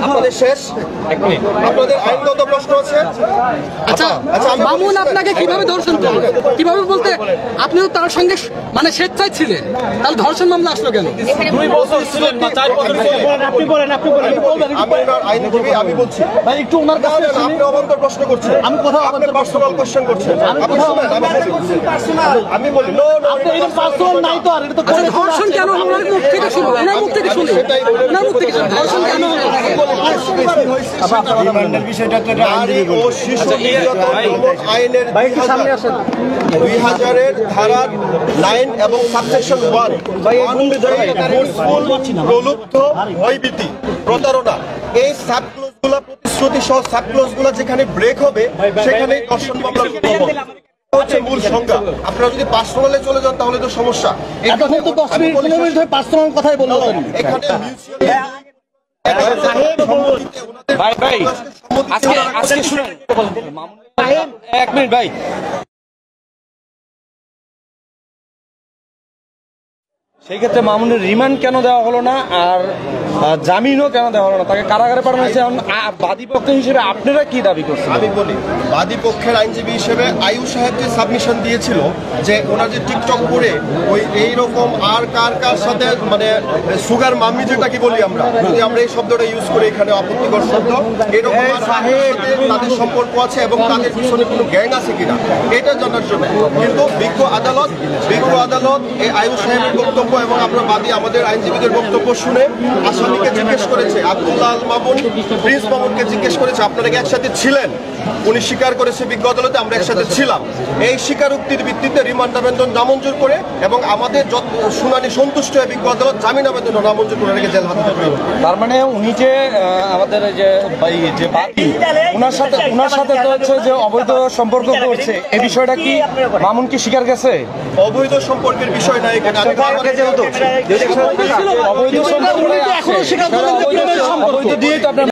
আপনাদের শেষ আপনাদের আইনগত প্রশ্ন আছে। আচ্ছা মামুন আপনাকে কিভাবে ধর্ষণ করলো, কিভাবে বলতে আপনি তো তার সঙ্গে মানে স্বেচ্ছায় ছিলেন, তাহলে ধর্ষণ মামলা আসলো কেন? 2 বছর ছিলেন বা 4 বছর ছিলেন। আপনি বলেন আমি ওনার আইনজীবী, আমি বলছি ভাই একটু ওনার কাছে আপনি অবান্তর প্রশ্ন করছেন, আমি কোথাও আপনার পার্সোনাল কোশ্চেন করছেন। আপনি শুনেন, আমি বলি নো নো, আপনি এটা পার্সোনাল নাই তো, আর এটা তো ধর্ষণ কেন হলো? ওনার মুখ থেকে শুনুন, ওনার মুখ থেকে শুনুন, ওনার মুখ থেকে শুনুন, ধর্ষণ কেন হলো? বিষয়টা তো নারী ও শিশু নির্যাতন দমন আইনের 2000-এর ধারা 9 এবং সাবসেকশন 1 প্রলুব্ধ ভয়ভীতি প্রতারণা, এই সাবক্লজগুলো প্রতিশ্রুতি সহ সাবক্লজগুলো যেখানে ব্রেক হবে সেখানে ধর্ষণ মামলা হচ্ছে মূল সংজ্ঞা। আপনারা যদি পার্সোনালে চলে যান তাহলে তো সমস্যা। এখন তো 10 মিনিট 15 মিনিট ধরে পার্সোনাল কথাই বললেন। এখানে ভাই আজকে শুনেন, এক মিনিট ভাই। সেই ক্ষেত্রে মামুনের রিমান্ড কেন দেওয়া হলো না, আর জামিনও কেন দেওয়া হলো না? তাকে কারাগারে পাঠানো হয়েছে। বাদীপক্ষ হিসেবে আপনারা কি দাবি করছেন? আমি বলি, বাদীপক্ষের আইনজীবী হিসেবে আয়ু সাহেব যে সাবমিশন দিয়েছিল যে ওনার যে টিকটক করে ওই এইরকম আর কার সাথে মানে সুগার মাম্মি যেটা কি বলি আমরা, যদি আমরা এই শব্দটা ইউজ করি এখানে আপত্তিকর শব্দ, এরকম তাদের সম্পর্ক আছে এবং তাদের পিছনে কোনো গ্যাং আছে কিনা এটা জানার জন্য। কিন্তু বিজ্ঞ আদালত এই আয়ু সাহেবের বক্তব্য এবং আমরা বাদী আমাদের আইনজীবীদের বক্তব্য শুনে আসামিকে জিজ্ঞেস করেছে, আব্দুল্লাহ আল মামুন, প্রিন্স মামুনকে জিজ্ঞেস করেছে আপনারা কি একসাথে ছিলেন? উনি স্বীকার করেছে বিজ্ঞ আদালতে আমরা একসাথে ছিলাম। এই স্বীকারোক্তির ভিত্তিতে রিমান্ড আবেদন নামঞ্জুর করে এবং আমাদের শুনানি সন্তুষ্ট হয়ে বিজ্ঞ আদালত জামিন আবেদন নামঞ্জুর করে রেখে জেল হাজতে। তার মানে উনি যে আমাদের যে বাদী, উনার সাথে তো হচ্ছে যে অবৈধ সম্পর্ক করছে, এই বিষয়টা কি মামুন কি স্বীকার গেছে? অবৈধ সম্পর্কের বিষয় না এখানে, অবৈধ সম্পর্ক দিয়েই তো আপনার